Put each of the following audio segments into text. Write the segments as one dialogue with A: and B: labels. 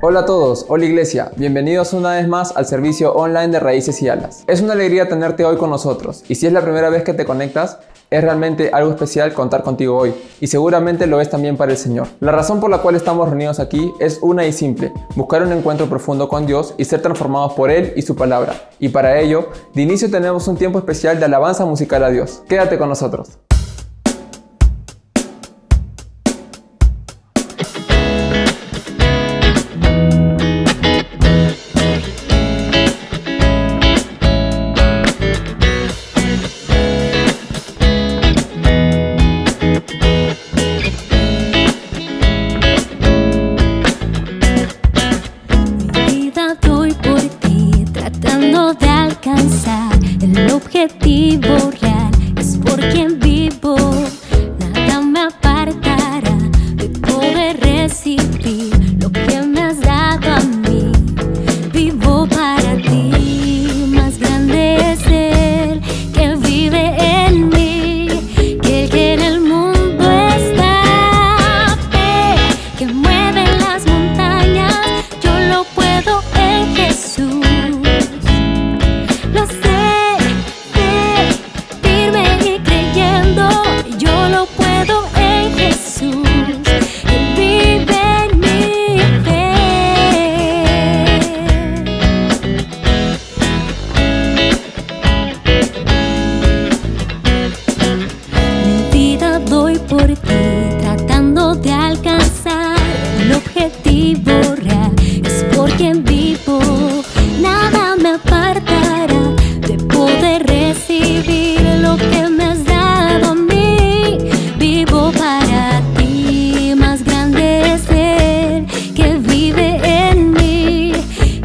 A: Hola a todos, hola Iglesia, bienvenidos una vez más al servicio online de Raíces y Alas. Es una alegría tenerte hoy con nosotros y si es la primera vez que te conectas, es realmente algo especial contar contigo hoy y seguramente lo es también para el Señor. La razón por la cual estamos reunidos aquí es una y simple, buscar un encuentro profundo con Dios y ser transformados por Él y su palabra. Y para ello, de inicio tenemos un tiempo especial de alabanza musical a Dios. Quédate con nosotros.
B: El objetivo real es por quien vivo. Nada me apartará de poder recibir lo que me has dado a mí. Vivo para ti, más grande es Él que vive en mí, que el que en el mundo está. Fe que mueve las montañas, yo lo puedo en Jesús. Lo sé. Yo lo puedo en Jesús, Él vive en mi fe. Mi vida doy por ti, tratando de alcanzar el objetivo real. Es por quien vivo, nada me apartará de poder recibir lo que me has dado a mí. Vivo para ti, más grande es Él que vive en mí,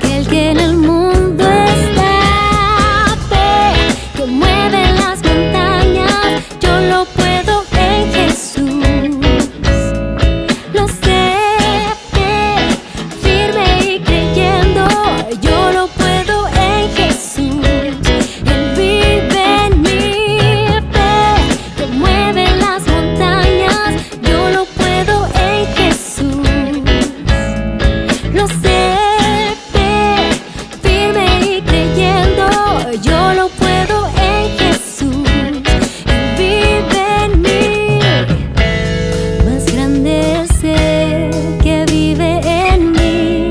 B: que el que en el mundo está. Fe que mueve las montañas, yo lo puedo en Jesús. Lo sé, fe firme y creyendo, yo lo puedo en Jesús. Él vive en mí, fe que mueve las montañas, yo lo puedo en Jesús. Lo sé, fe firme y creyendo, yo lo puedo en Jesús. Él vive en mí, más grande es Él que vive en mí,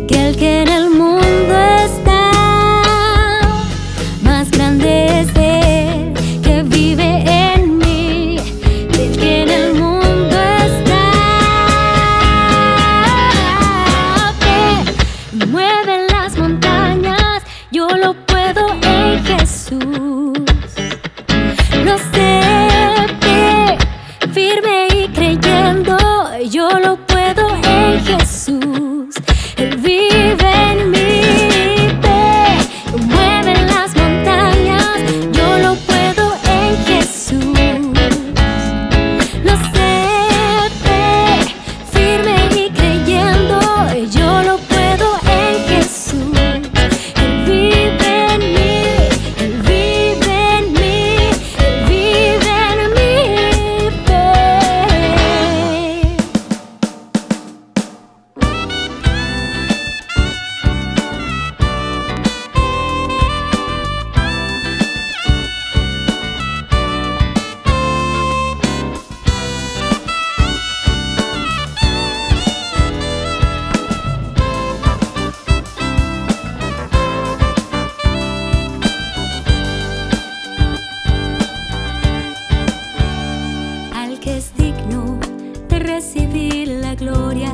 B: que el que en el mundo está. Más grande es Él que vive en mí, que el que en el mundo está. Fe mueve las montañas, yo lo puedo en Jesús. Lo sé, fe firme y creyendo, yo lo puedo en Jesús. Él vive en mí, fe mueve las montañas, yo lo puedo en Jesús. Lo sé, fe firme y creyendo, yo lo puedo en Jesús. Él vive en mí, Él vive en mí, Él vive en mi fe. Al que es digno de recibir la gloria,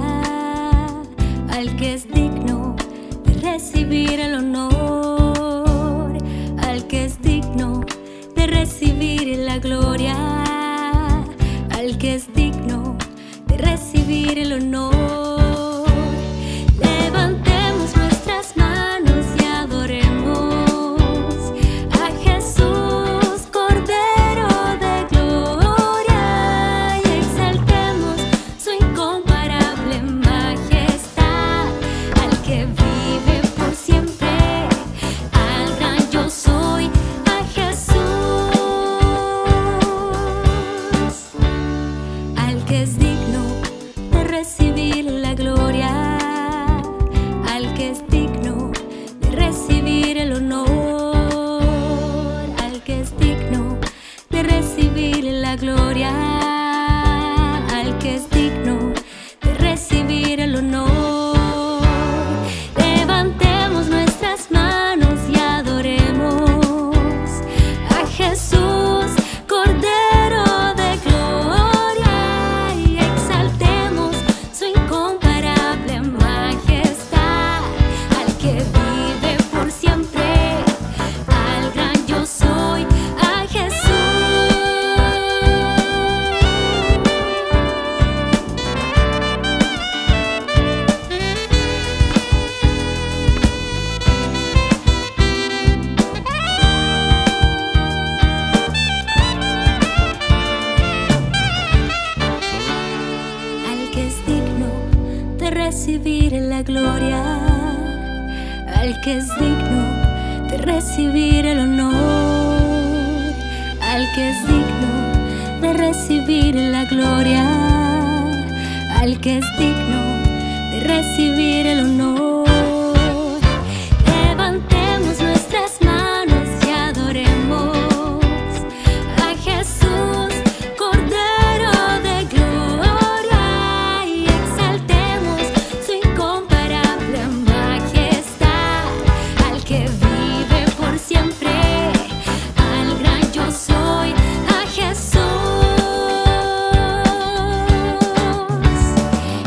B: al que es digno de recibir el honor, al que es digno de recibir la gloria, al que es digno de recibir el honor. Levantemos nuestras manos y adoremos a Jesús, Cordero de gloria, y exaltemos su incomparable majestad, al que vive por siempre, al gran yo soy, a Jesús, al que es digno de recibir que es digno de recibir la gloria, al que es digno de recibir el honor. Levantemos nuestras manos y adoremos a Jesús, Cordero de gloria, y exaltemos su incomparable majestad, al que vive por siempre, al gran yo soy, a Jesús. Al que es digno de recibir la gloria, al que es digno de recibir el honor, al que es digno de recibir la gloria, al que es digno de recibir el honor. Levantemos nuestras manos y adoremos a Jesús, Cordero de gloria, y exaltemos su incomparable majestad, al que vive por siempre, al gran yo soy, a Jesús.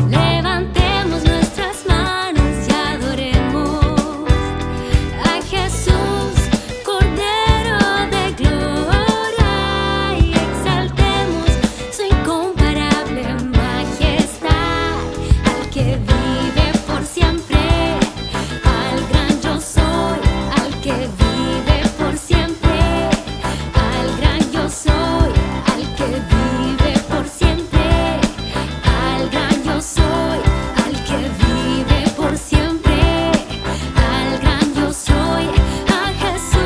B: Levantemos nuestras manos y adoremos a Jesús, Cordero de gloria, y exaltemos su incomparable majestad, al que vive por siempre, al gran yo soy, al que vive por siempre, al gran yo soy, al que vive por siempre, al gran yo soy, al que vive por siempre, al gran yo soy, a Jesús.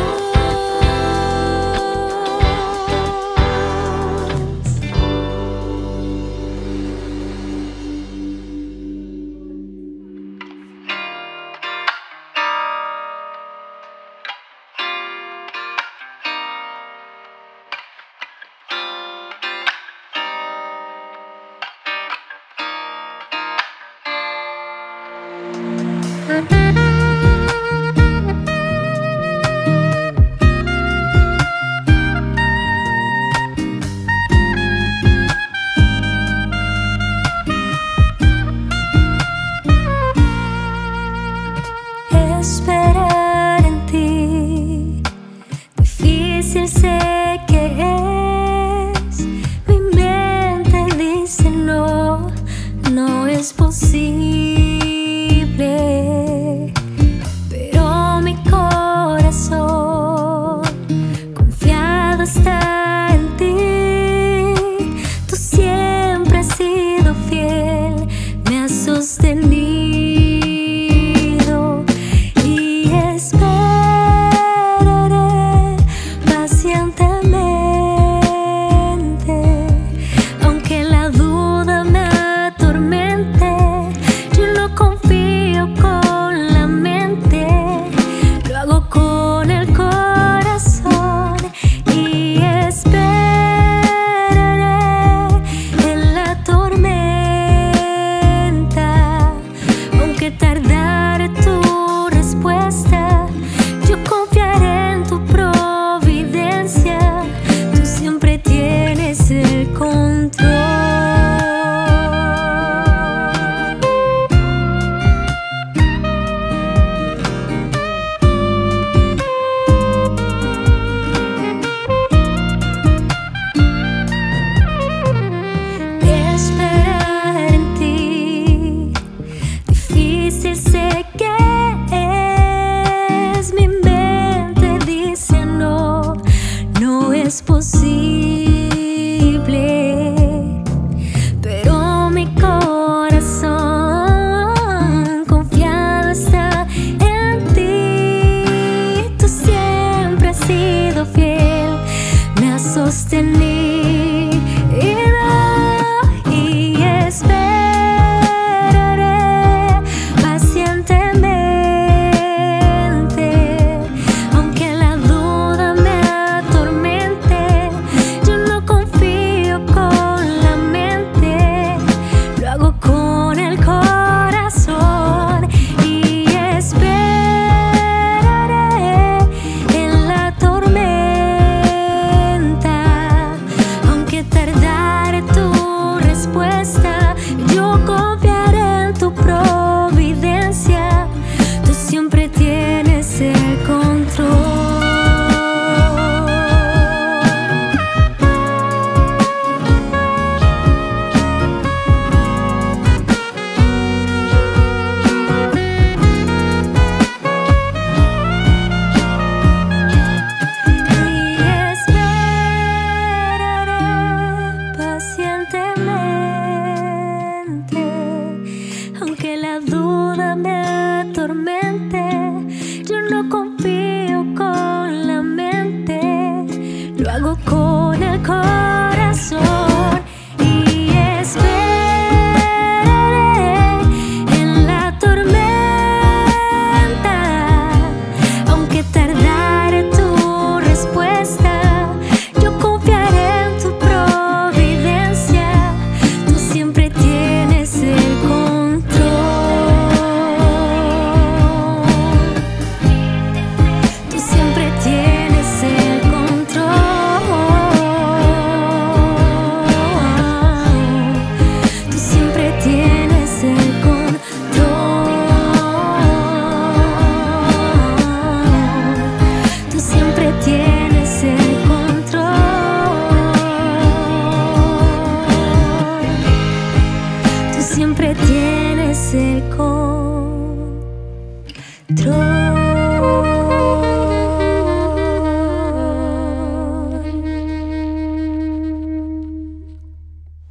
B: Esperar en ti, difícil sé que es. Mi mente dice no, no es posible, pero mi corazón confiado está en ti. Tú siempre has sido fiel, me has sostenido. Esperaré pacientemente, aunque la duda me atormente. Yo no confío con la mente, lo hago con el corazón, y esperaré en la tormenta, aunque tardare tu respuesta. Yo confiaré en tu providencia, tú siempre tienes el control. Esperar en ti, difícil sé que es. Mi mente dice no, no es posible, pero mi corazón confiado está en ti. Tú siempre has sido fiel, me has sostenido, y esperaré pacientemente, aunque la duda me atormente. lo hago con el corazón y esperaré en la tormenta, aunque tardare tu respuesta, yo confiaré en tu providencia, tú siempre tienes el control, tú siempre tienes el control, tú siempre tienes el control, tú siempre tienes el control, tú siempre tienes el control.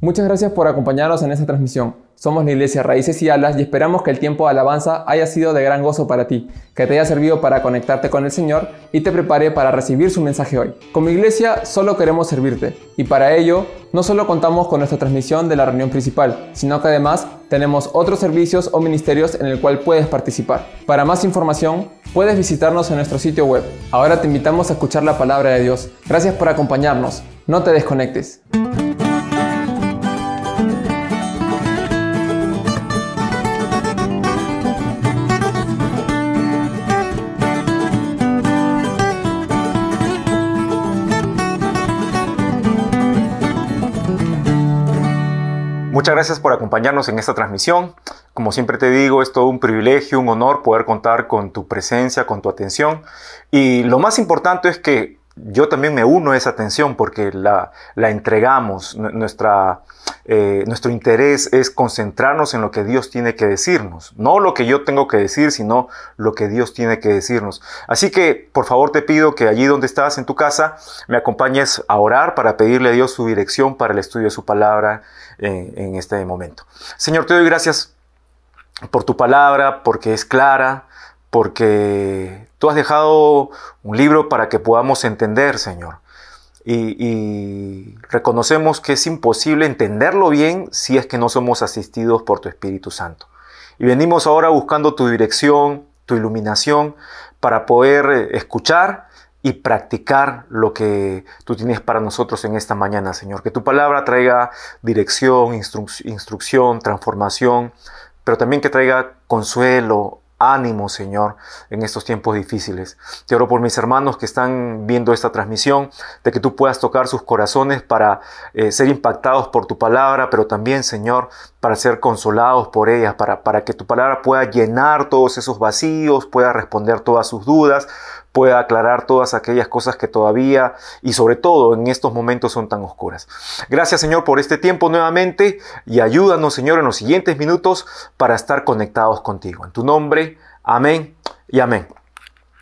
A: Muchas gracias por acompañarnos en esta transmisión. Somos la Iglesia Raíces y Alas y esperamos que el tiempo de alabanza haya sido de gran gozo para ti, que te haya servido para conectarte con el Señor y te prepare para recibir su mensaje hoy. Como iglesia solo queremos servirte y para ello no solo contamos con nuestra transmisión de la reunión principal, sino que además tenemos otros servicios o ministerios en el cual puedes participar. Para más información puedes visitarnos en nuestro sitio web. Ahora te invitamos a escuchar la palabra de Dios. Gracias por acompañarnos. No te desconectes.
C: Muchas gracias por acompañarnos en esta transmisión. Como siempre te digo, es todo un privilegio, un honor poder contar con tu presencia, con tu atención. Y lo más importante es que yo también me uno a esa atención porque la entregamos. Nuestro interés es concentrarnos en lo que Dios tiene que decirnos. No lo que yo tengo que decir, sino lo que Dios tiene que decirnos. Así que, por favor, te pido que allí donde estás en tu casa, me acompañes a orar para pedirle a Dios su dirección para el estudio de su palabra en este momento. Señor, te doy gracias por tu palabra, porque es clara, porque tú has dejado un libro para que podamos entender, Señor. Y reconocemos que es imposible entenderlo bien si es que no somos asistidos por tu Espíritu Santo. Y venimos ahora buscando tu dirección, tu iluminación, para poder escuchar y practicar lo que tú tienes para nosotros en esta mañana, Señor. Que tu palabra traiga dirección, instrucción, transformación, pero también que traiga consuelo, ánimo, Señor, en estos tiempos difíciles. Te oro por mis hermanos que están viendo esta transmisión, de que tú puedas tocar sus corazones para ser impactados por tu palabra, pero también, Señor, para ser consolados por ellas, para que tu palabra pueda llenar todos esos vacíos, pueda responder todas sus dudas, pueda aclarar todas aquellas cosas que todavía y sobre todo en estos momentos son tan oscuras. Gracias, Señor, por este tiempo nuevamente y ayúdanos, Señor, en los siguientes minutos para estar conectados contigo. En tu nombre, amén y amén.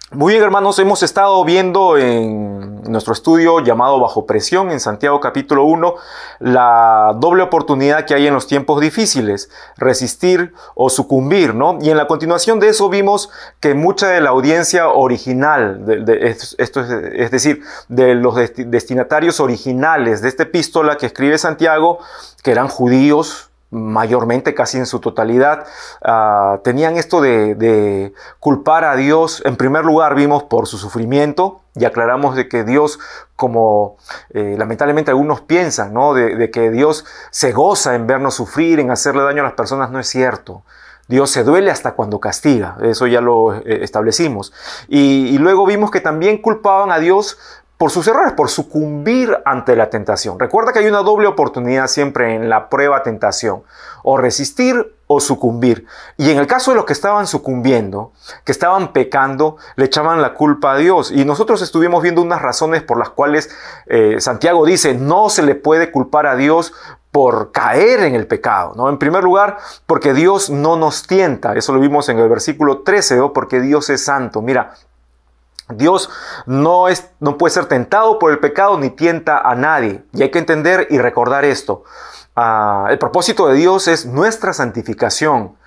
C: Muy bien, hermanos, hemos estado viendo en nuestro estudio llamado Bajo Presión en Santiago capítulo 1 la doble oportunidad que hay en los tiempos difíciles, resistir o sucumbir, ¿no? Y en la continuación de eso vimos que mucha de la audiencia original, es decir, de los destinatarios originales de esta epístola que escribe Santiago, que eran judíos, mayormente, casi en su totalidad, tenían esto de culpar a Dios. En primer lugar vimos por su sufrimiento y aclaramos de que Dios, como lamentablemente algunos piensan, ¿no? de que Dios se goza en vernos sufrir, en hacerle daño a las personas. No es cierto. Dios se duele hasta cuando castiga, eso ya lo establecimos. Y luego vimos que también culpaban a Dios por sus errores, por sucumbir ante la tentación. Recuerda que hay una doble oportunidad siempre en la prueba tentación, o resistir o sucumbir. Y en el caso de los que estaban sucumbiendo, que estaban pecando, le echaban la culpa a Dios. Y nosotros estuvimos viendo unas razones por las cuales Santiago dice, no se le puede culpar a Dios por caer en el pecado, ¿no? En primer lugar, porque Dios no nos tienta. Eso lo vimos en el versículo 13, ¿no? Porque Dios es santo. Mira, Dios no puede ser tentado por el pecado ni tienta a nadie. Y hay que entender y recordar esto. El propósito de Dios es nuestra santificación.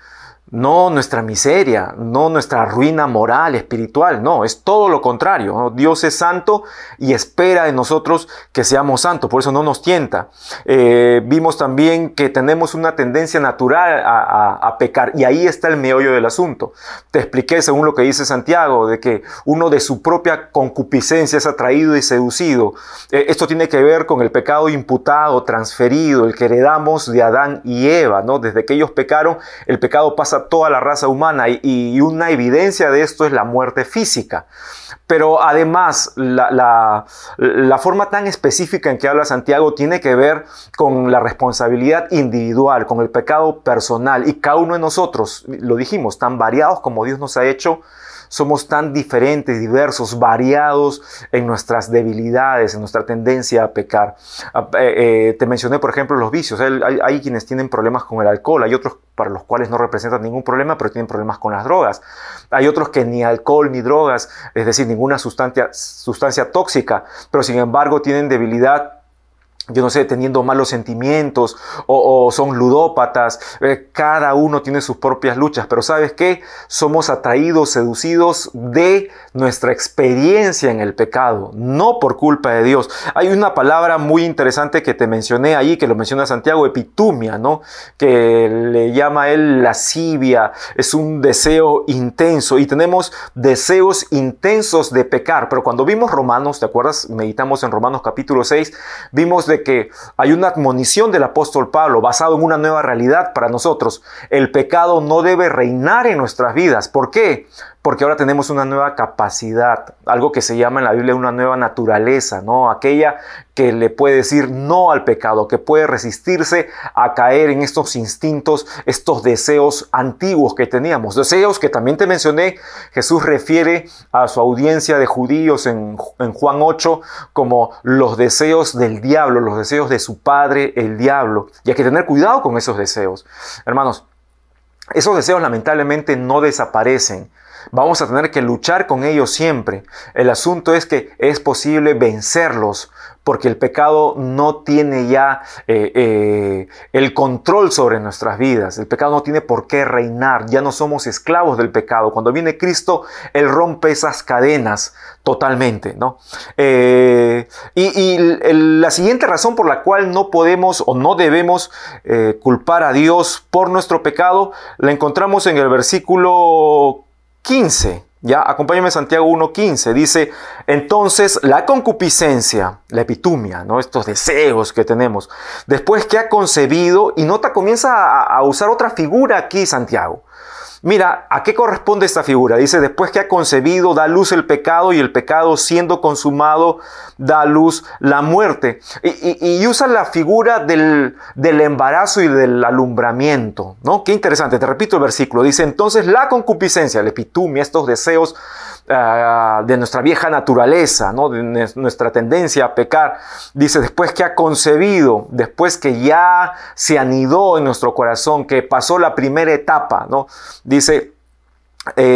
C: no nuestra miseria, no nuestra ruina moral, espiritual, no, es todo lo contrario, ¿no? Dios es santo y espera de nosotros que seamos santos, por eso no nos tienta. Vimos también que tenemos una tendencia natural a pecar, y ahí está el meollo del asunto. Te expliqué, según lo que dice Santiago, de que uno de su propia concupiscencia es atraído y seducido. Esto tiene que ver con el pecado imputado, transferido, el que heredamos de Adán y Eva, ¿no? Desde que ellos pecaron, el pecado pasa a toda la raza humana, y una evidencia de esto es la muerte física. Pero además, la forma tan específica en que habla Santiago tiene que ver con la responsabilidad individual, con el pecado personal. Y cada uno de nosotros, lo dijimos, tan variados como Dios nos ha hecho, somos tan diferentes, diversos, variados en nuestras debilidades, en nuestra tendencia a pecar. Te mencioné, por ejemplo, los vicios. Hay quienes tienen problemas con el alcohol, hay otros para los cuales no representan ningún problema, pero tienen problemas con las drogas. Hay otros que ni alcohol ni drogas, es decir, ninguna sustancia tóxica, pero sin embargo tienen debilidad, yo no sé, teniendo malos sentimientos o son ludópatas. Cada uno tiene sus propias luchas, pero ¿sabes qué? Somos atraídos, seducidos de nuestra experiencia en el pecado, no por culpa de Dios. Hay una palabra muy interesante que te mencioné ahí, que lo menciona Santiago, epitumia, ¿no? Que le llama él lascivia, es un deseo intenso, y tenemos deseos intensos de pecar. Pero cuando vimos Romanos, ¿te acuerdas? Meditamos en Romanos capítulo 6, vimos de que hay una admonición del apóstol Pablo basado en una nueva realidad para nosotros. El pecado no debe reinar en nuestras vidas. ¿Por qué? Porque ahora tenemos una nueva capacidad, algo que se llama en la Biblia una nueva naturaleza, ¿no? Aquella que le puede decir no al pecado, que puede resistirse a caer en estos instintos, estos deseos antiguos que teníamos. Deseos que también te mencioné, Jesús refiere a su audiencia de judíos en Juan 8 como los deseos del diablo, los deseos de su padre, el diablo. Y hay que tener cuidado con esos deseos. Hermanos, esos deseos lamentablemente no desaparecen. Vamos a tener que luchar con ellos siempre. El asunto es que es posible vencerlos, porque el pecado no tiene ya el control sobre nuestras vidas. El pecado no tiene por qué reinar. Ya no somos esclavos del pecado. Cuando viene Cristo, Él rompe esas cadenas totalmente, ¿no? La siguiente razón por la cual no podemos o no debemos culpar a Dios por nuestro pecado, la encontramos en el versículo 15, ya, acompáñame, Santiago 1:15, dice: entonces la concupiscencia, la epitumia, ¿no? Estos deseos que tenemos, después que ha concebido, y nota, comienza a usar otra figura aquí Santiago. Mira, ¿a qué corresponde esta figura? Dice, después que ha concebido, da a luz el pecado, y el pecado, siendo consumado, da a luz la muerte. Y usa la figura del embarazo y del alumbramiento, ¿no? Qué interesante, te repito el versículo. Dice, entonces la concupiscencia, la epitumia, estos deseos de nuestra vieja naturaleza, ¿no? De nuestra tendencia a pecar. Dice, después que ha concebido, después que ya se anidó en nuestro corazón, que pasó la primera etapa, ¿no? Dice,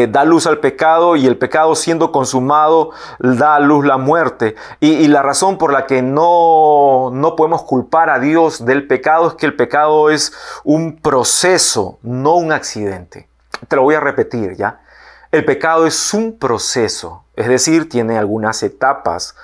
C: da luz al pecado, y el pecado, siendo consumado, da a luz la muerte. Y la razón por la que no podemos culpar a Dios del pecado es que el pecado es un proceso, no un accidente. Te lo voy a repetir, ¿ya? El pecado es un proceso, es decir, tiene algunas etapas,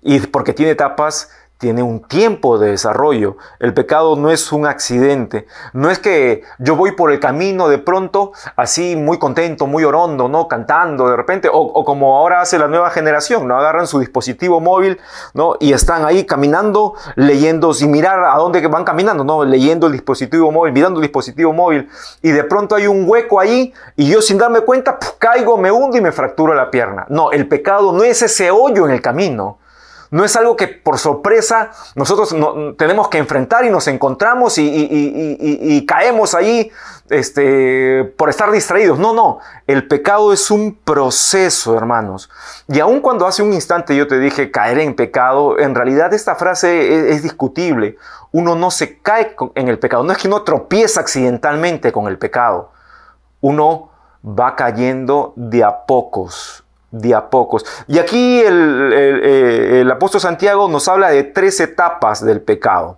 C: y porque tiene etapas, tiene un tiempo de desarrollo. El pecado no es un accidente. No es que yo voy por el camino de pronto, así muy contento, muy orondo, ¿no? Cantando de repente, o como ahora hace la nueva generación, ¿no? Agarran su dispositivo móvil, ¿no? Y están ahí caminando, leyendo, sin mirar a dónde van caminando, ¿no? Leyendo el dispositivo móvil, mirando el dispositivo móvil, y de pronto hay un hueco ahí, y yo sin darme cuenta, caigo, me hundo y me fracturo la pierna. No, el pecado no es ese hoyo en el camino. No es algo que por sorpresa nosotros tenemos que enfrentar y nos encontramos y caemos ahí por estar distraídos. No. El pecado es un proceso, hermanos. Y aun cuando hace un instante yo te dije caer en pecado, en realidad esta frase es discutible. Uno no se cae en el pecado. No es que uno tropieza accidentalmente con el pecado. Uno va cayendo de a pocos. De a pocos. Y aquí el apóstol Santiago nos habla de 3 etapas del pecado.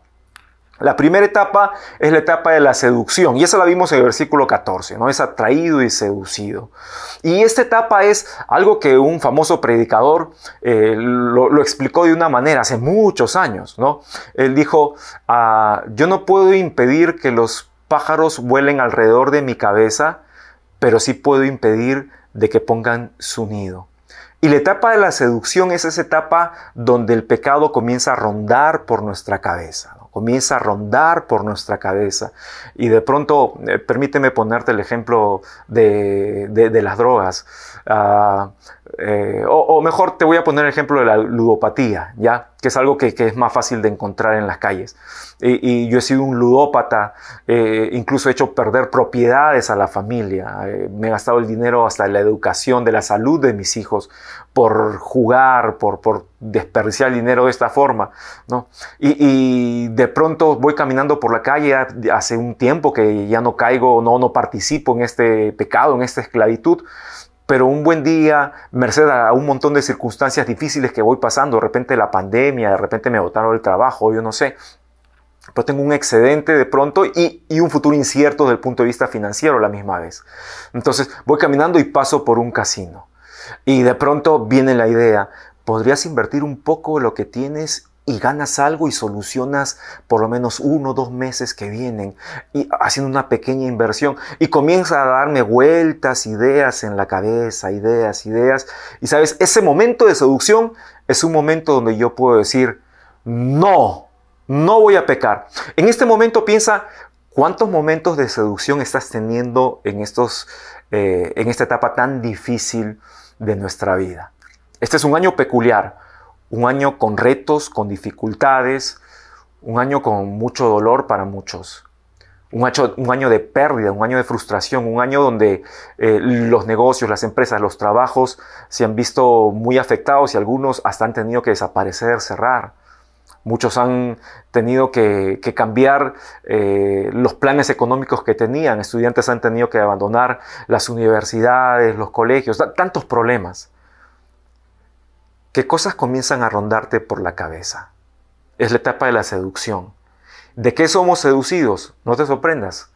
C: La primera etapa es la etapa de la seducción, y esa la vimos en el versículo 14, ¿no? Es atraído y seducido. Y esta etapa es algo que un famoso predicador lo explicó de una manera hace muchos años, ¿no? Él dijo, yo no puedo impedir que los pájaros vuelen alrededor de mi cabeza, pero sí puedo impedir de que pongan su nido. Y la etapa de la seducción es esa etapa donde el pecado comienza a rondar por nuestra cabeza, ¿no? Comienza a rondar por nuestra cabeza. Y de pronto, permíteme ponerte el ejemplo de las drogas. O mejor te voy a poner el ejemplo de la ludopatía, ¿ya? Que es algo que es más fácil de encontrar en las calles. Y yo he sido un ludópata, incluso he hecho perder propiedades a la familia. Me he gastado el dinero hasta en la educación, de la salud de mis hijos, por jugar, por desperdiciar el dinero de esta forma, ¿no? Y de pronto voy caminando por la calle, hace un tiempo que ya no caigo, no participo en este pecado, en esta esclavitud. Pero un buen día, merced a un montón de circunstancias difíciles que voy pasando, de repente la pandemia, de repente me botaron el trabajo, yo no sé, pero tengo un excedente de pronto y un futuro incierto desde el punto de vista financiero a la misma vez. Entonces voy caminando y paso por un casino. Y de pronto viene la idea, ¿podrías invertir un poco de lo que tienes y ganas algo y solucionas por lo menos 1 o 2 meses que vienen, y haciendo una pequeña inversión? Y comienza a darme vueltas, ideas en la cabeza, ideas. Y sabes, ese momento de seducción es un momento donde yo puedo decir, no voy a pecar. En este momento piensa, ¿cuántos momentos de seducción estás teniendo en esta etapa tan difícil de nuestra vida? Este es un año peculiar. Un año con retos, con dificultades, un año con mucho dolor para muchos. Un año de pérdida, un año de frustración, un año donde los negocios, las empresas, los trabajos se han visto muy afectados y algunos hasta han tenido que desaparecer, cerrar. Muchos han tenido que cambiar los planes económicos que tenían. Estudiantes han tenido que abandonar las universidades, los colegios, tantos problemas. ¿Qué cosas comienzan a rondarte por la cabeza? Es la etapa de la seducción. ¿De qué somos seducidos? No te sorprendas.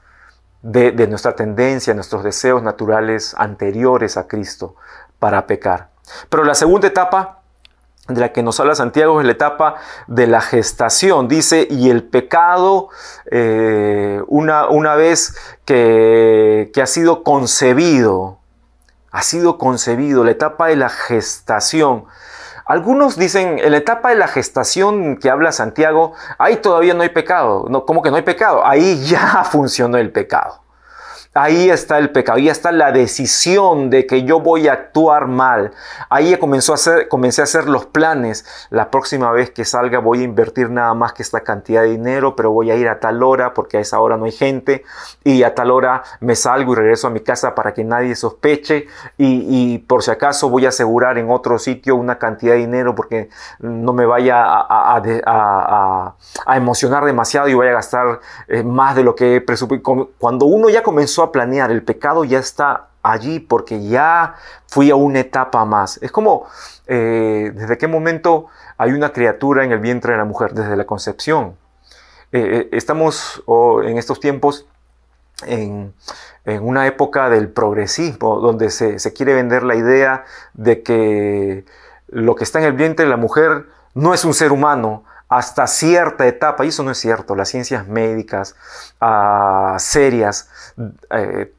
C: De nuestra tendencia, nuestros deseos naturales anteriores a Cristo para pecar. Pero la segunda etapa de la que nos habla Santiago es la etapa de la gestación. Dice, y el pecado, una vez que ha sido concebido, la etapa de la gestación. Algunos dicen, en la etapa de la gestación que habla Santiago, ahí todavía no hay pecado. No, ¿cómo que no hay pecado? Ahí ya funcionó el pecado. Ahí está el pecado, ahí está la decisión de que yo voy a actuar mal. Ahí comencé a hacer los planes. La próxima vez que salga voy a invertir nada más que esta cantidad de dinero, pero voy a ir a tal hora porque a esa hora no hay gente. Y a tal hora me salgo y regreso a mi casa para que nadie sospeche. Y por si acaso voy a asegurar en otro sitio una cantidad de dinero porque no me vaya a emocionar demasiado y voy a gastar más de lo que he presupuestado. Cuando uno ya comenzó a planear, el pecado ya está allí porque ya fui a una etapa más. Es como, ¿desde qué momento hay una criatura en el vientre de la mujer? Desde la concepción. Estamos en estos tiempos en una época del progresismo, donde se quiere vender la idea de que lo que está en el vientre de la mujer no es un ser humano, hasta cierta etapa, y eso no es cierto. Las ciencias médicas serias,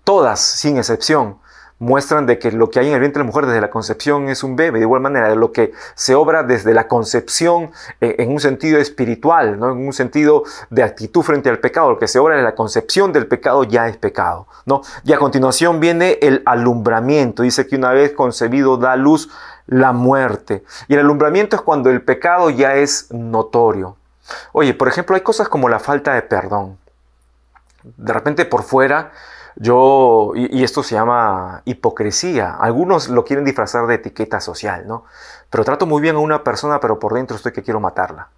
C: todas sin excepción, muestran de que lo que hay en el vientre de la mujer desde la concepción es un bebé. De igual manera, lo que se obra desde la concepción en un sentido espiritual, ¿no? En un sentido de actitud frente al pecado, lo que se obra desde la concepción del pecado ya es pecado, ¿no? Y a continuación viene el alumbramiento. Dice que una vez concebido da a luz la muerte. Y el alumbramiento es cuando el pecado ya es notorio. Oye, por ejemplo, hay cosas como la falta de perdón. De repente por fuera, y esto se llama hipocresía. Algunos lo quieren disfrazar de etiqueta social, ¿no? Pero trato muy bien a una persona, pero por dentro estoy que quiero matarla.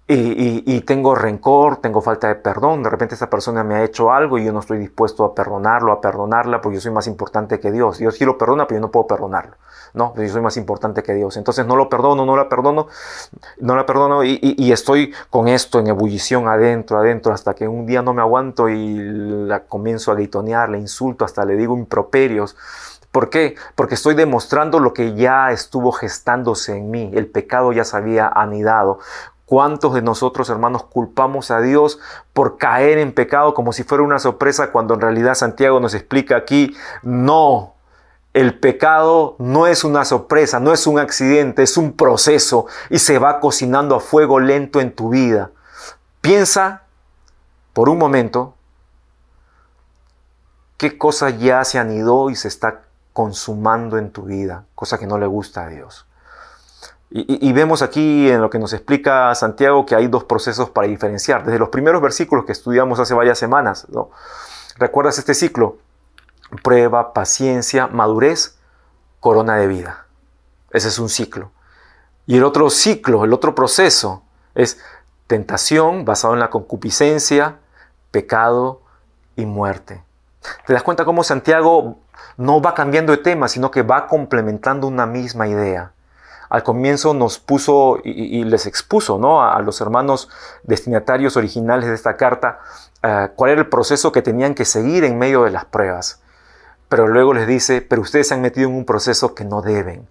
C: y tengo rencor, tengo falta de perdón. De repente esta persona me ha hecho algo y yo no estoy dispuesto a perdonarlo, a perdonarla, porque yo soy más importante que Dios. Dios sí lo perdona, pero yo no puedo perdonarlo. No, yo soy más importante que Dios. Entonces no lo perdono, no la perdono y estoy con esto en ebullición adentro, hasta que un día no me aguanto y la comienzo a gritonear, le insulto, hasta le digo improperios. ¿Por qué? Porque estoy demostrando lo que ya estuvo gestándose en mí. El pecado ya se había anidado. ¿Cuántos de nosotros, hermanos, culpamos a Dios por caer en pecado como si fuera una sorpresa, cuando en realidad Santiago nos explica aquí, no, el pecado no es una sorpresa, no es un accidente, es un proceso y se va cocinando a fuego lento en tu vida. Piensa por un momento qué cosa ya se anidó y se está consumando en tu vida, cosa que no le gusta a Dios. Y vemos aquí en lo que nos explica Santiago que hay dos procesos para diferenciar. Desde los primeros versículos que estudiamos hace varias semanas, ¿no? ¿Recuerdas este ciclo? Prueba, paciencia, madurez, corona de vida. Ese es un ciclo. Y el otro ciclo, el otro proceso es tentación basado en la concupiscencia, pecado y muerte. ¿Te das cuenta cómo Santiago no va cambiando de tema, sino que va complementando una misma idea? Al comienzo nos puso y les expuso, ¿no?, a los hermanos destinatarios originales de esta carta cuál era el proceso que tenían que seguir en medio de las pruebas. Pero luego les dice, pero ustedes se han metido en un proceso que no deben.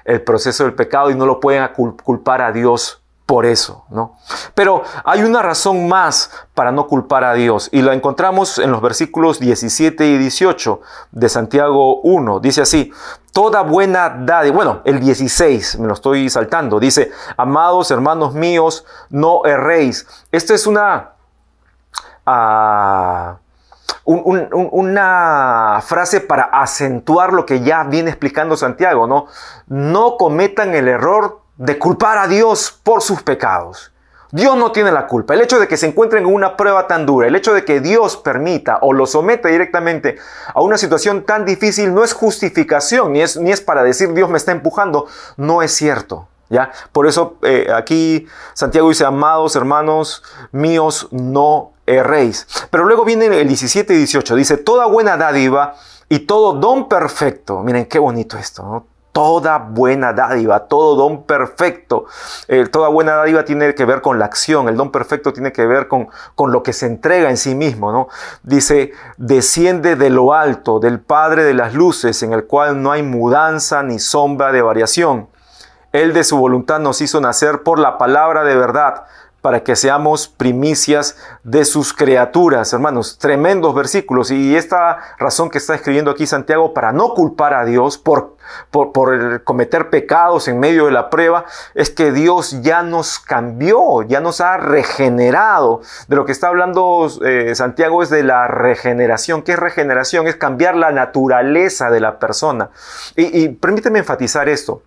C: El proceso del pecado, y no lo pueden culpar a Dios por eso, ¿no? Pero hay una razón más para no culpar a Dios, y la encontramos en los versículos 17 y 18 de Santiago 1. Dice así: toda buena dádiva, bueno, el 16, me lo estoy saltando, dice, amados hermanos míos, no erréis. Esta es una frase para acentuar lo que ya viene explicando Santiago, ¿no? No cometan el error de culpar a Dios por sus pecados. Dios no tiene la culpa. El hecho de que se encuentren en una prueba tan dura, el hecho de que Dios permita o lo someta directamente a una situación tan difícil, no es justificación, ni es para decir Dios me está empujando. No es cierto, ¿ya? Por eso aquí Santiago dice, amados hermanos míos, no erréis. Pero luego viene el 17 y 18, dice, toda buena dádiva y todo don perfecto. Miren qué bonito esto, ¿no? Toda buena dádiva, todo don perfecto. Toda buena dádiva tiene que ver con la acción. El don perfecto tiene que ver con lo que se entrega en sí mismo, ¿no? Dice, desciende de lo alto, del Padre de las luces, en el cual no hay mudanza ni sombra de variación. Él de su voluntad nos hizo nacer por la palabra de verdad, para que seamos primicias de sus criaturas. Hermanos, tremendos versículos. Y esta razón que está escribiendo aquí Santiago para no culpar a Dios por cometer pecados en medio de la prueba, es que Dios ya nos cambió, ya nos ha regenerado. De lo que está hablando Santiago es de la regeneración. ¿Qué es regeneración? Es cambiar la naturaleza de la persona. Y permíteme enfatizar esto.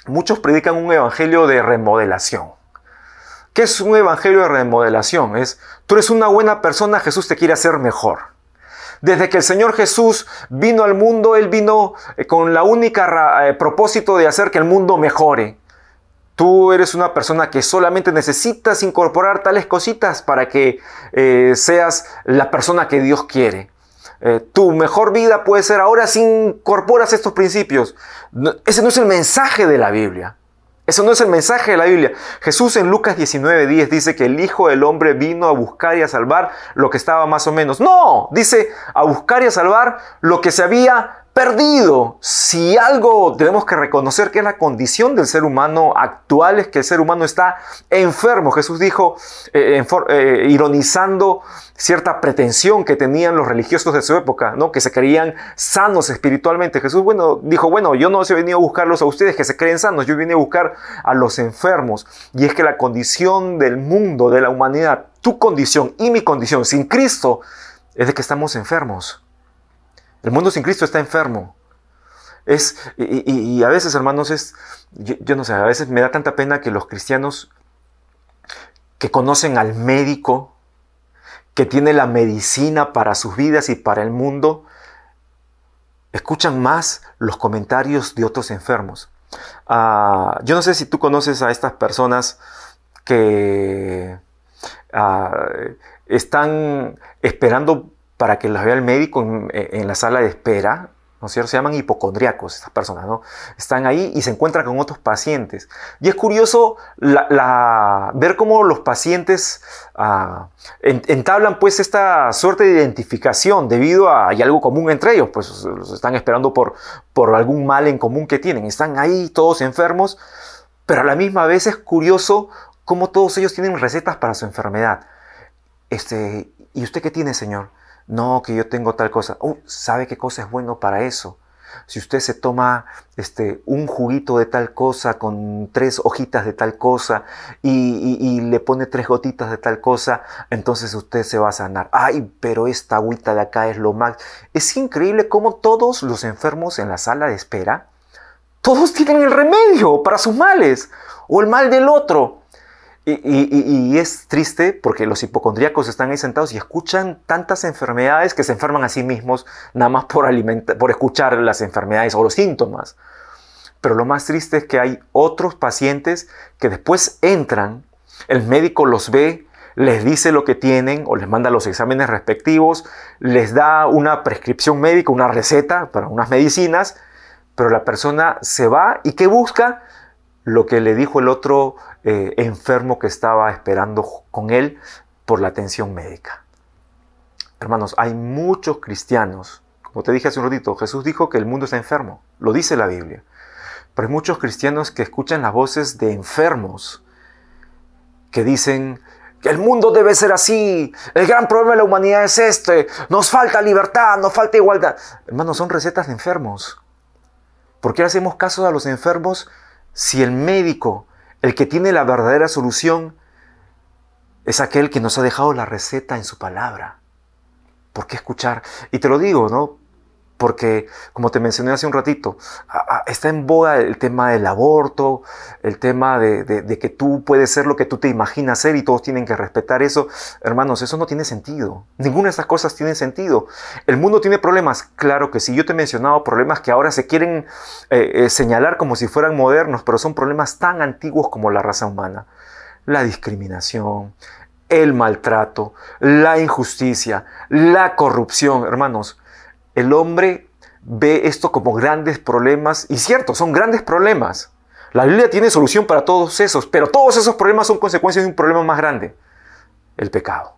C: Muchos predican un evangelio de remodelación. ¿Qué es un evangelio de remodelación? Es, tú eres una buena persona, Jesús te quiere hacer mejor. Desde que el Señor Jesús vino al mundo, Él vino con la única propósito de hacer que el mundo mejore. Tú eres una persona que solamente necesitas incorporar tales cositas para que seas la persona que Dios quiere. Tu mejor vida puede ser ahora si incorporas estos principios. Ese no es el mensaje de la Biblia. Eso no es el mensaje de la Biblia. Jesús en Lucas 19:10 dice que el Hijo del Hombre vino a buscar y a salvar lo que estaba más o menos. No, dice a buscar y a salvar lo que se había perdido. Si algo tenemos que reconocer que es la condición del ser humano actual, es que el ser humano está enfermo. Jesús dijo, ironizando cierta pretensión que tenían los religiosos de su época, ¿no? Que se creían sanos espiritualmente. Jesús dijo, yo no he venido a buscarlos a ustedes que se creen sanos, yo vine a buscar a los enfermos. Y es que la condición del mundo, de la humanidad, tu condición y mi condición sin Cristo, es de que estamos enfermos. El mundo sin Cristo está enfermo. Y a veces, hermanos, yo no sé, a veces me da tanta pena que los cristianos que conocen al médico, que tiene la medicina para sus vidas y para el mundo, escuchan más los comentarios de otros enfermos. Yo no sé si tú conoces a estas personas que están esperando para que los vea el médico en la sala de espera, ¿no es cierto? Se llaman hipocondríacos estas personas, ¿no? Están ahí y se encuentran con otros pacientes. Y es curioso ver cómo los pacientes entablan pues esta suerte de identificación debido a hay algo común entre ellos, pues los están esperando por algún mal en común que tienen. Están ahí todos enfermos, pero a la misma vez es curioso cómo todos ellos tienen recetas para su enfermedad. ¿Y usted qué tiene, señor? No, que yo tengo tal cosa. ¿Sabe qué cosa es bueno para eso? Si usted se toma un juguito de tal cosa con 3 hojitas de tal cosa y le pone 3 gotitas de tal cosa, entonces usted se va a sanar. Ay, pero esta agüita de acá es lo más. Es increíble cómo todos los enfermos en la sala de espera, todos tienen el remedio para sus males o el mal del otro. Y es triste porque los hipocondríacos están ahí sentados y escuchan tantas enfermedades que se enferman a sí mismos nada más por escuchar las enfermedades o los síntomas. Pero lo más triste es que hay otros pacientes que después entran, el médico los ve, les dice lo que tienen o les manda los exámenes respectivos, les da una prescripción médica, una receta para unas medicinas, pero la persona se va y ¿qué busca? Lo que le dijo el otro enfermo que estaba esperando con él por la atención médica. Hermanos, hay muchos cristianos, como te dije hace un ratito, Jesús dijo que el mundo está enfermo, lo dice la Biblia, pero hay muchos cristianos que escuchan las voces de enfermos que dicen que el mundo debe ser así, el gran problema de la humanidad es nos falta libertad, nos falta igualdad. Hermanos, son recetas de enfermos. ¿Por qué hacemos caso a los enfermos si el médico, el que tiene la verdadera solución, es aquel que nos ha dejado la receta en su palabra? ¿Por qué escuchar? Y te lo digo, ¿no? Porque, como te mencioné hace un ratito, está en boga el tema del aborto, el tema de que tú puedes ser lo que tú te imaginas ser y todos tienen que respetar eso. Hermanos, eso no tiene sentido. Ninguna de estas cosas tiene sentido. ¿El mundo tiene problemas? Claro que sí. Yo te he mencionado problemas que ahora se quieren señalar como si fueran modernos, pero son problemas tan antiguos como la raza humana. La discriminación, el maltrato, la injusticia, la corrupción. Hermanos, el hombre ve esto como grandes problemas, y cierto, son grandes problemas. La Biblia tiene solución para todos esos, pero todos esos problemas son consecuencia de un problema más grande, el pecado.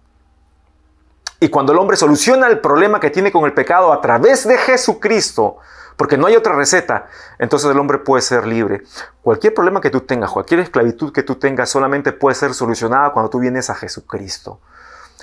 C: Y cuando el hombre soluciona el problema que tiene con el pecado a través de Jesucristo, porque no hay otra receta, entonces el hombre puede ser libre. Cualquier problema que tú tengas, cualquier esclavitud que tú tengas, solamente puede ser solucionada cuando tú vienes a Jesucristo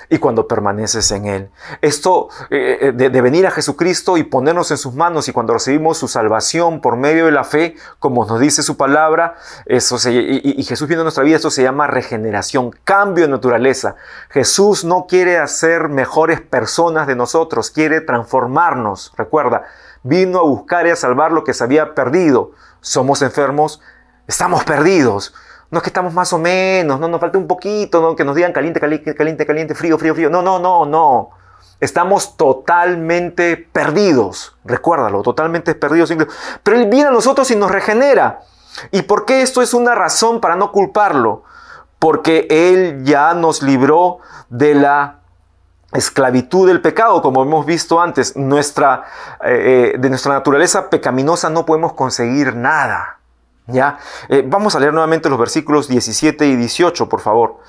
C: y cuando permaneces en Él. Esto de venir a Jesucristo y ponernos en sus manos, y cuando recibimos su salvación por medio de la fe, como nos dice su palabra, y Jesús viene a nuestra vida, esto se llama regeneración, cambio de naturaleza. Jesús no quiere hacer mejores personas de nosotros, quiere transformarnos. Recuerda, vino a buscar y a salvar lo que se había perdido. Somos enfermos, estamos perdidos. No es que estamos más o menos, no nos falta un poquito, ¿no? Que nos digan caliente, caliente, caliente, caliente, frío, frío, frío. No. Estamos totalmente perdidos. Recuérdalo, totalmente perdidos. Pero Él viene a nosotros y nos regenera. ¿Y por qué esto es una razón para no culparlo? Porque Él ya nos libró de la esclavitud del pecado, como hemos visto antes. De nuestra naturaleza pecaminosa no podemos conseguir nada. ¿Ya? Vamos a leer nuevamente los versículos 17 y 18, por favor.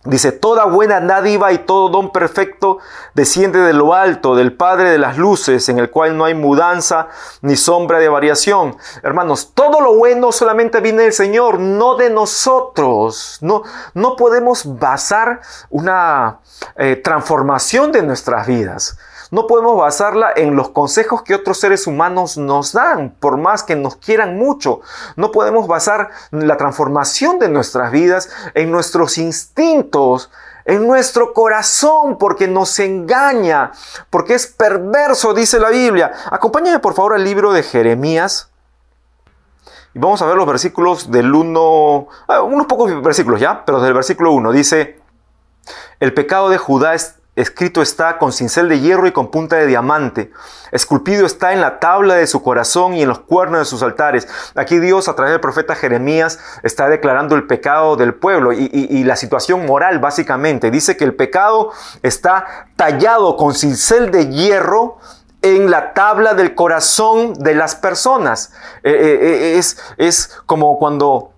C: Dice: toda buena dádiva y todo don perfecto desciende de lo alto, del Padre de las luces, en el cual no hay mudanza ni sombra de variación. Hermanos, todo lo bueno solamente viene del Señor, no de nosotros. No podemos basar una transformación de nuestras vidas. No podemos basarla en los consejos que otros seres humanos nos dan, por más que nos quieran mucho. No podemos basar la transformación de nuestras vidas en nuestros instintos, en nuestro corazón, porque nos engaña, porque es perverso, dice la Biblia. Acompáñame por favor al libro de Jeremías. Y vamos a ver los versículos del 1, unos pocos versículos ya, pero del versículo 1 dice: el pecado de Judá escrito está con cincel de hierro y con punta de diamante. Esculpido está en la tabla de su corazón y en los cuernos de sus altares. Aquí Dios, a través del profeta Jeremías, está declarando el pecado del pueblo y la situación moral, básicamente. Dice que el pecado está tallado con cincel de hierro en la tabla del corazón de las personas. Es como cuando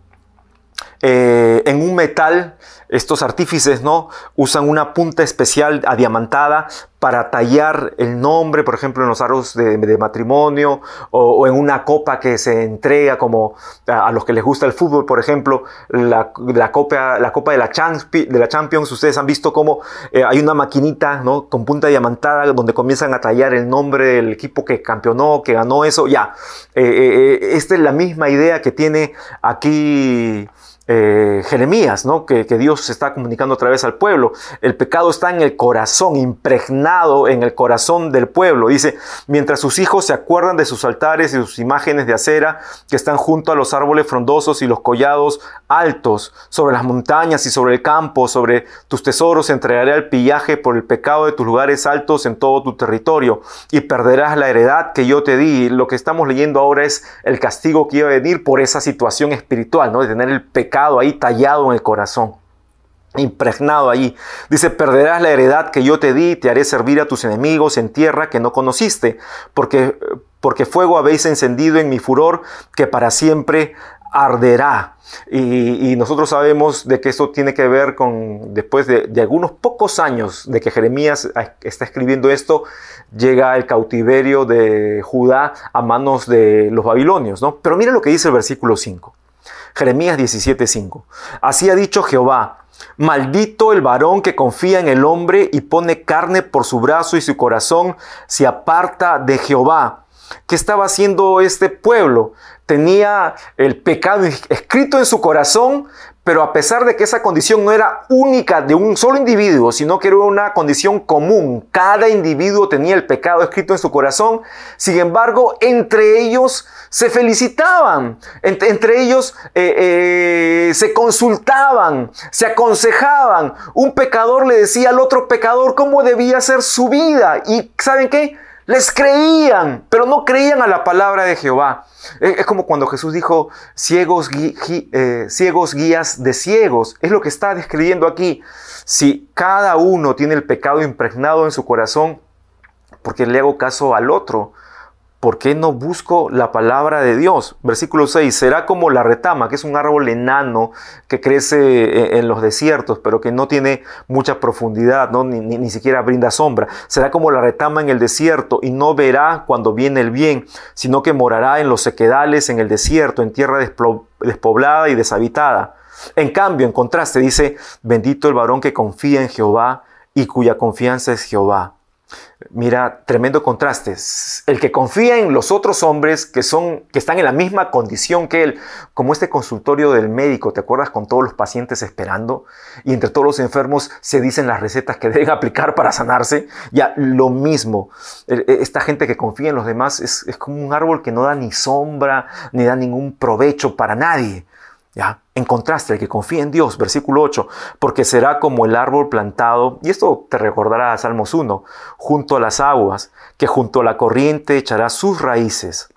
C: en un metal, estos artífices, ¿no?, usan una punta especial adiamantada para tallar el nombre, por ejemplo, en los aros de matrimonio o en una copa que se entrega, como a los que les gusta el fútbol, por ejemplo, la copa de la Champions. Ustedes han visto cómo hay una maquinita, ¿no?, con punta diamantada donde comienzan a tallar el nombre del equipo que campeonó, que ganó eso. Ya, esta es la misma idea que tiene aquí Jeremías, ¿no?, que Dios se está comunicando otra vez al pueblo. El pecado está en el corazón, impregnado en el corazón del pueblo. Dice, mientras sus hijos se acuerdan de sus altares y sus imágenes de acera que están junto a los árboles frondosos y los collados altos, sobre las montañas y sobre el campo, sobre tus tesoros entregaré al pillaje por el pecado de tus lugares altos en todo tu territorio, y perderás la heredad que yo te di. Lo que estamos leyendo ahora es el castigo que iba a venir por esa situación espiritual, ¿no?, de tener el pecado ahí tallado en el corazón, impregnado ahí. Dice, perderás la heredad que yo te di, te haré servir a tus enemigos en tierra que no conociste, porque fuego habéis encendido en mi furor, que para siempre arderá. Y nosotros sabemos de que esto tiene que ver con, después de algunos pocos años de que Jeremías está escribiendo esto, llega el cautiverio de Judá a manos de los babilonios, ¿no? Pero mira lo que dice el versículo 5. Jeremías 17:5. Así ha dicho Jehová: maldito el varón que confía en el hombre y pone carne por su brazo, y su corazón se aparta de Jehová. ¿Qué estaba haciendo este pueblo? Tenía el pecado escrito en su corazón, pero a pesar de que esa condición no era única de un solo individuo, sino que era una condición común, cada individuo tenía el pecado escrito en su corazón. Sin embargo, entre ellos se felicitaban, entre ellos se consultaban, se aconsejaban. Un pecador le decía al otro pecador cómo debía ser su vida. ¿Y saben qué? Les creían, pero no creían a la palabra de Jehová. Es como cuando Jesús dijo, ciegos guías de ciegos. Es lo que está describiendo aquí. Si cada uno tiene el pecado impregnado en su corazón, ¿por qué le hago caso al otro? ¿Por qué no busco la palabra de Dios? Versículo 6, será como la retama, que es un árbol enano que crece en los desiertos, pero que no tiene mucha profundidad, ¿no? Ni siquiera brinda sombra. Será como la retama en el desierto, y no verá cuando viene el bien, sino que morará en los sequedales, en el desierto, en tierra despoblada y deshabitada. En cambio, en contraste, dice, bendito el varón que confía en Jehová y cuya confianza es Jehová. Mira, tremendo contraste. El que confía en los otros hombres que están en la misma condición que él, como este consultorio del médico, ¿te acuerdas? Con todos los pacientes esperando, y entre todos los enfermos se dicen las recetas que deben aplicar para sanarse. Ya, lo mismo. Esta gente que confía en los demás es como un árbol que no da ni sombra, ni da ningún provecho para nadie. ¿Ya? En contraste, el que confía en Dios, versículo 8, porque será como el árbol plantado, y esto te recordará a Salmos 1, junto a las aguas, que junto a la corriente echará sus raíces,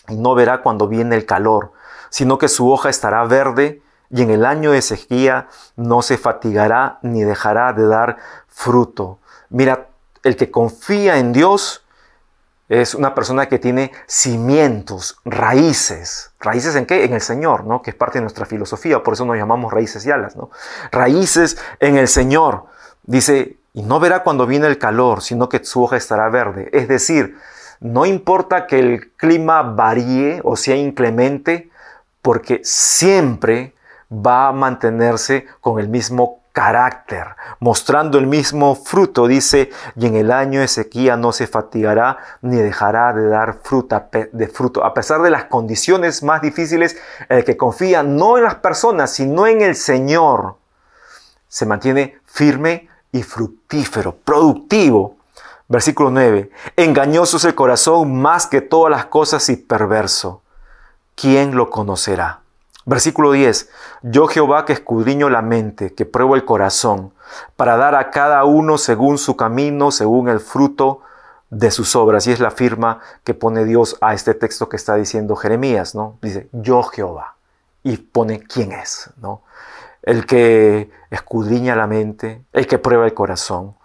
C: y no verá cuando viene el calor, sino que su hoja estará verde, y en el año de sequía no se fatigará ni dejará de dar fruto. Mira, el que confía en Dios es una persona que tiene cimientos, raíces. ¿Raíces en qué? En el Señor, ¿no? Que es parte de nuestra filosofía, por eso nos llamamos raíces y alas, ¿no? Raíces en el Señor. Dice, y no verá cuando viene el calor, sino que su hoja estará verde. Es decir, no importa que el clima varíe o sea inclemente, porque siempre va a mantenerse con el mismo carácter, mostrando el mismo fruto. Dice, y en el año de sequía no se fatigará ni dejará de dar fruto. A pesar de las condiciones más difíciles, el que confía no en las personas, sino en el Señor, se mantiene firme y fructífero, productivo. Versículo 9, engañoso es el corazón más que todas las cosas y perverso. ¿Quién lo conocerá? Versículo 10. Yo Jehová que escudriño la mente, que pruebo el corazón, para dar a cada uno según su camino, según el fruto de sus obras. Y es la firma que pone Dios a este texto que está diciendo Jeremías, ¿no? Dice, yo Jehová. Y pone quién es, ¿no? El que escudriña la mente, el que prueba el corazón,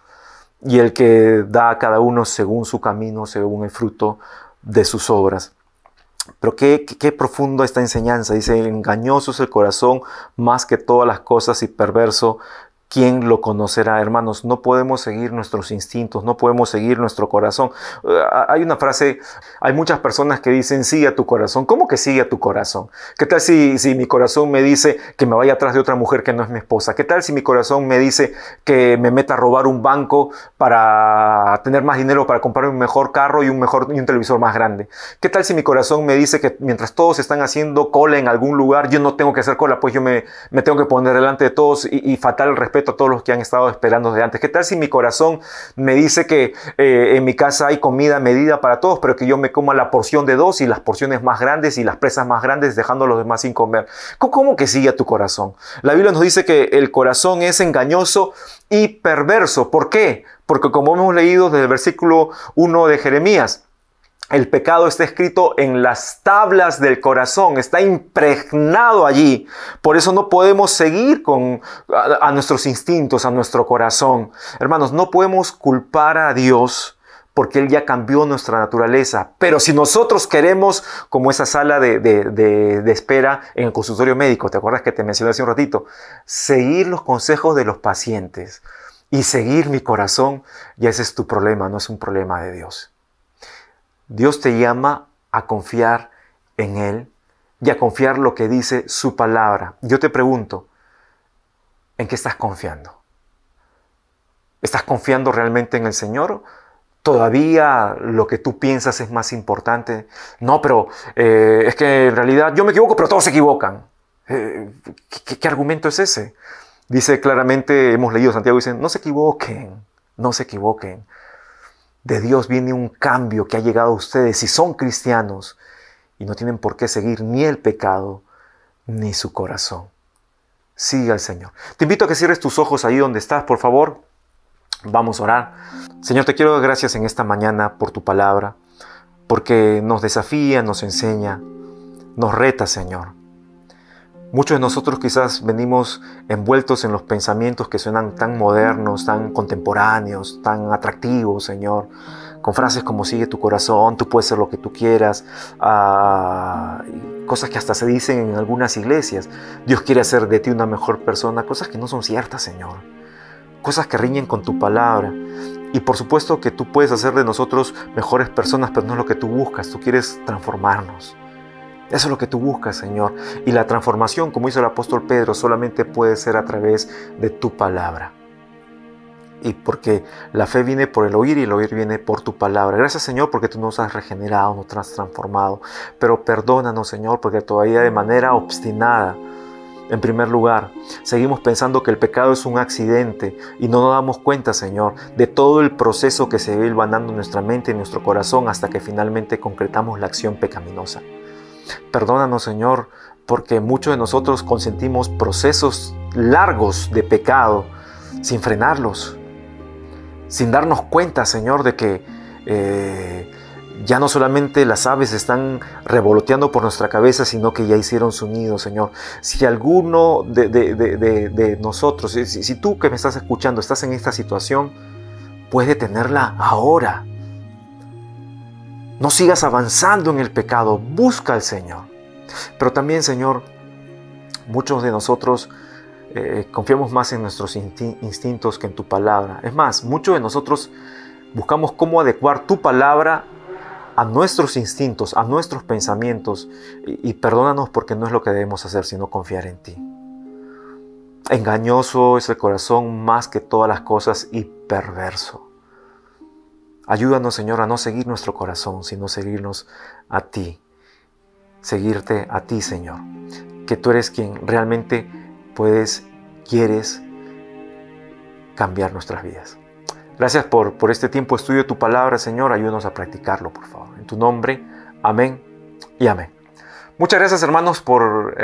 C: y el que da a cada uno según su camino, según el fruto de sus obras. Pero qué profundo esta enseñanza. Dice, engañoso es el corazón más que todas las cosas y perverso, ¿quién lo conocerá? Hermanos, no podemos seguir nuestros instintos, no podemos seguir nuestro corazón. Hay una frase, hay muchas personas que dicen, sigue a tu corazón. ¿Cómo que sigue a tu corazón? ¿Qué tal si mi corazón me dice que me vaya atrás de otra mujer que no es mi esposa? ¿Qué tal si mi corazón me dice que me meta a robar un banco para tener más dinero para comprar un mejor carro y un televisor más grande? ¿Qué tal si mi corazón me dice que mientras todos están haciendo cola en algún lugar, yo no tengo que hacer cola, pues yo me tengo que poner delante de todos y faltar el respeto a todos los que han estado esperando desde antes? ¿Qué tal si mi corazón me dice que en mi casa hay comida medida para todos, pero que yo me coma la porción de dos y las porciones más grandes y las presas más grandes, dejando a los demás sin comer? ¿Cómo que sigue a tu corazón? La Biblia nos dice que el corazón es engañoso y perverso. ¿Por qué? Porque como hemos leído desde el versículo 1 de Jeremías, el pecado está escrito en las tablas del corazón, está impregnado allí. Por eso no podemos seguir a nuestros instintos, a nuestro corazón. Hermanos, no podemos culpar a Dios porque Él ya cambió nuestra naturaleza. Pero si nosotros queremos, como esa sala de espera en el consultorio médico, ¿te acuerdas que te mencioné hace un ratito? Seguir los consejos de los pacientes y seguir mi corazón, ya ese es tu problema, no es un problema de Dios. Dios te llama a confiar en Él y a confiar lo que dice su palabra. Yo te pregunto, ¿en qué estás confiando? ¿Estás confiando realmente en el Señor? ¿Todavía lo que tú piensas es más importante? No, pero es que en realidad yo me equivoco, pero todos se equivocan. ¿Qué argumento es ese? Dice claramente, hemos leído Santiago, dice, no se equivoquen, no se equivoquen. De Dios viene un cambio que ha llegado a ustedes si son cristianos y no tienen por qué seguir ni el pecado ni su corazón. Sigue al Señor. Te invito a que cierres tus ojos ahí donde estás, por favor. Vamos a orar. Señor, te quiero dar gracias en esta mañana por tu palabra, porque nos desafía, nos enseña, nos reta, Señor. Muchos de nosotros quizás venimos envueltos en los pensamientos que suenan tan modernos, tan contemporáneos, tan atractivos, Señor, con frases como sigue tu corazón, tú puedes ser lo que tú quieras, cosas que hasta se dicen en algunas iglesias. Dios quiere hacer de ti una mejor persona, cosas que no son ciertas, Señor, cosas que riñen con tu palabra. Y por supuesto que tú puedes hacer de nosotros mejores personas, pero no es lo que tú buscas, tú quieres transformarnos. Eso es lo que tú buscas, Señor. Y la transformación, como hizo el apóstol Pedro, solamente puede ser a través de tu palabra. Y porque la fe viene por el oír y el oír viene por tu palabra. Gracias, Señor, porque tú nos has regenerado, nos has transformado. Pero perdónanos, Señor, porque todavía de manera obstinada, en primer lugar, seguimos pensando que el pecado es un accidente y no nos damos cuenta, Señor, de todo el proceso que se va hilvanando en nuestra mente y en nuestro corazón hasta que finalmente concretamos la acción pecaminosa. Perdónanos, Señor, porque muchos de nosotros consentimos procesos largos de pecado sin frenarlos, sin darnos cuenta, Señor, de que ya no solamente las aves están revoloteando por nuestra cabeza, sino que ya hicieron su nido, Señor. Si alguno de nosotros, si tú que me estás escuchando estás en esta situación, puedes detenerla ahora. No sigas avanzando en el pecado, busca al Señor. Pero también, Señor, muchos de nosotros confiamos más en nuestros instintos que en tu palabra. Es más, muchos de nosotros buscamos cómo adecuar tu palabra a nuestros instintos, a nuestros pensamientos. Y perdónanos porque no es lo que debemos hacer, sino confiar en ti. Engañoso es el corazón más que todas las cosas y perverso. Ayúdanos, Señor, a no seguir nuestro corazón, sino seguirnos a ti. Seguirte a ti, Señor. Que tú eres quien realmente quieres cambiar nuestras vidas. Gracias por este tiempo de estudio de tu palabra, Señor. Ayúdanos a practicarlo, por favor. En tu nombre, amén y amén. Muchas gracias, hermanos, por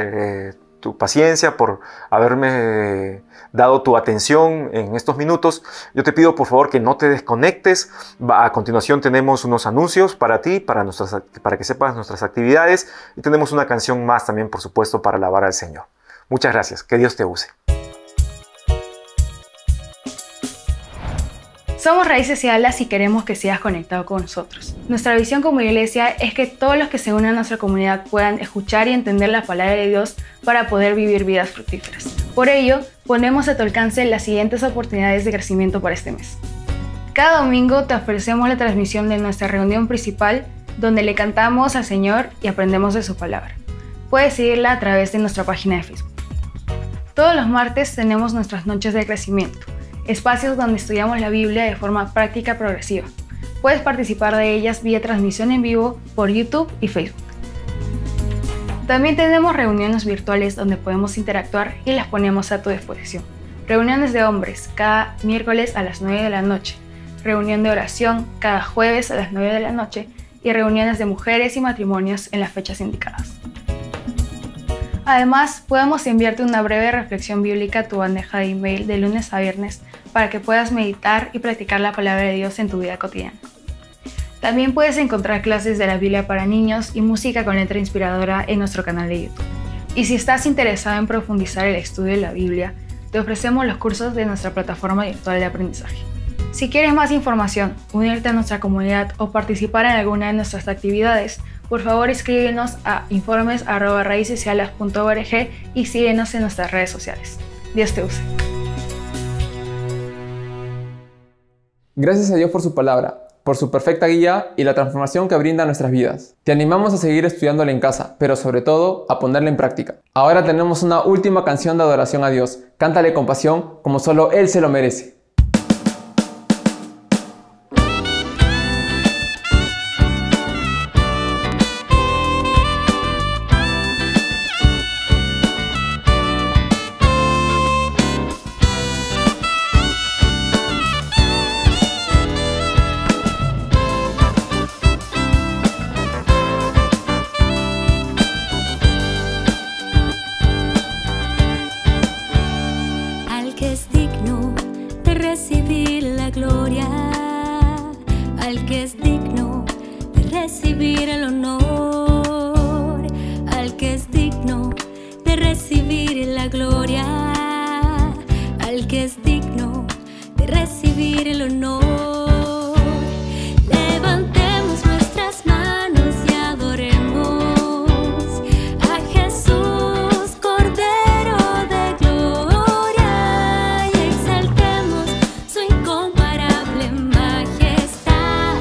C: tu paciencia, por haberme dado tu atención en estos minutos. Yo te pido por favor que no te desconectes. A continuación tenemos unos anuncios para ti, para que sepas nuestras actividades, y tenemos una canción más también, por supuesto, para alabar al Señor. Muchas gracias. Que Dios te use.
D: Somos Raíces y Alas y queremos que sigas conectado con nosotros. Nuestra visión como iglesia es que todos los que se unen a nuestra comunidad puedan escuchar y entender la palabra de Dios para poder vivir vidas fructíferas. Por ello, ponemos a tu alcance las siguientes oportunidades de crecimiento para este mes. Cada domingo te ofrecemos la transmisión de nuestra reunión principal, donde le cantamos al Señor y aprendemos de su palabra. Puedes seguirla a través de nuestra página de Facebook. Todos los martes tenemos nuestras noches de crecimiento, espacios donde estudiamos la Biblia de forma práctica progresiva. Puedes participar de ellas vía transmisión en vivo por YouTube y Facebook. También tenemos reuniones virtuales donde podemos interactuar y las ponemos a tu disposición. Reuniones de hombres cada miércoles a las 9 de la noche, reunión de oración cada jueves a las 9 de la noche y reuniones de mujeres y matrimonios en las fechas indicadas. Además, podemos enviarte una breve reflexión bíblica a tu bandeja de email de lunes a viernes para que puedas meditar y practicar la palabra de Dios en tu vida cotidiana. También puedes encontrar clases de la Biblia para niños y música con letra inspiradora en nuestro canal de YouTube. Y si estás interesado en profundizar el estudio de la Biblia, te ofrecemos los cursos de nuestra plataforma virtual de aprendizaje. Si quieres más información, unirte a nuestra comunidad o participar en alguna de nuestras actividades, por favor escríbenos a informes@raicesalas.org y síguenos en nuestras redes sociales. Dios te use.
A: Gracias a Dios por su palabra, por su perfecta guía y la transformación que brinda a nuestras vidas. Te animamos a seguir estudiándola en casa, pero sobre todo a ponerla en práctica. Ahora tenemos una última canción de adoración a Dios. Cántale con pasión como solo Él se lo merece.
B: Recibir la gloria, al que es digno de recibir el honor, al que es digno de recibir la gloria, al que es digno de recibir el honor. Levantemos nuestras manos y adoremos a Jesús, Cordero de gloria, y exaltemos su incomparable majestad,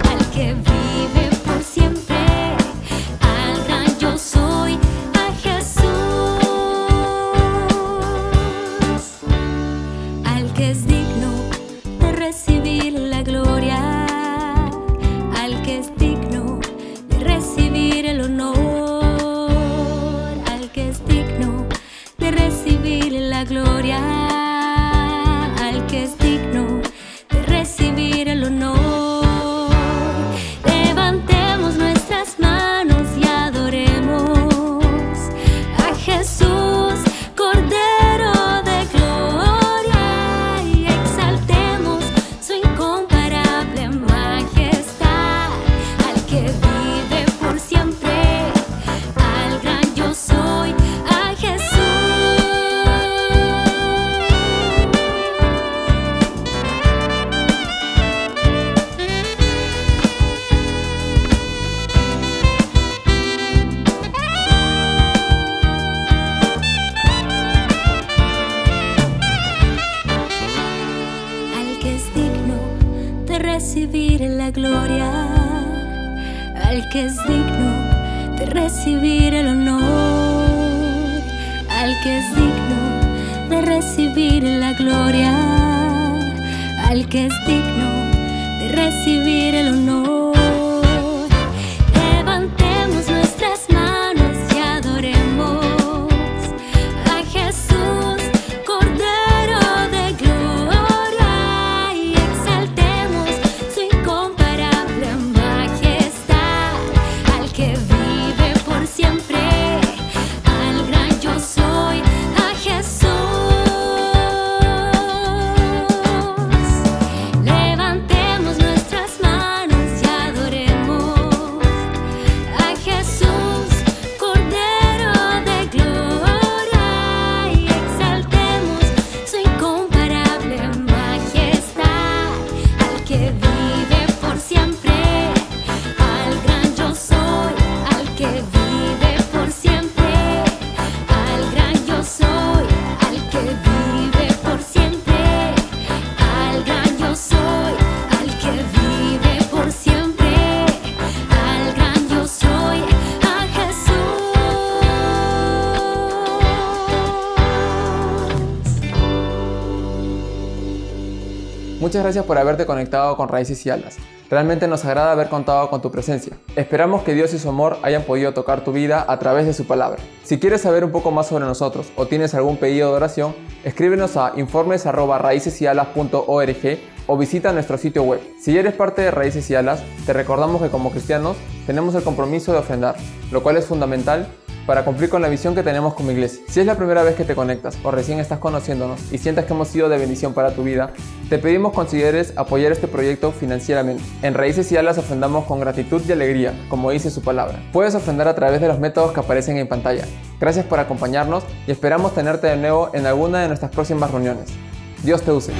B: al que vive por siempre, al gran yo soy, a Jesús, al que es digno de recibir la gloria, al que es digno de recibir el honor, al que es digno de recibir la gloria, al que es digno de recibir el honor. Levantemos nuestras manos y adoremos a Jesús, Cordero de gloria, y exaltemos su incomparable majestad, al que vive por siempre, al gran yo soy, a Jesús. Al que es digno de recibir la gloria, al que es digno de recibir el honor, al que es digno de recibir la gloria, al que es digno de recibir el honor. Levantemos nuestras manos y adoremos a Jesús, Cordero de gloria, y exaltemos su incomparable majestad, al que vive por siempre,
A: Muchas gracias por haberte conectado con Raíces y Alas. Realmente nos agrada haber contado con tu presencia. Esperamos que Dios y su amor hayan podido tocar tu vida a través de su palabra. Si quieres saber un poco más sobre nosotros o tienes algún pedido de oración, escríbenos a informes@raicesalas.org o visita nuestro sitio web. Si eres parte de Raíces y Alas, te recordamos que como cristianos tenemos el compromiso de ofrendar, lo cual es fundamental para cumplir con la visión que tenemos como iglesia. Si es la primera vez que te conectas o recién estás conociéndonos y sientes que hemos sido de bendición para tu vida, te pedimos consideres apoyar este proyecto financieramente. En Raíces y Alas ofrendamos con gratitud y alegría, como dice su palabra. Puedes ofrendar a través de los métodos que aparecen en pantalla. Gracias por acompañarnos y esperamos tenerte de nuevo en alguna de nuestras próximas reuniones. Dios te use.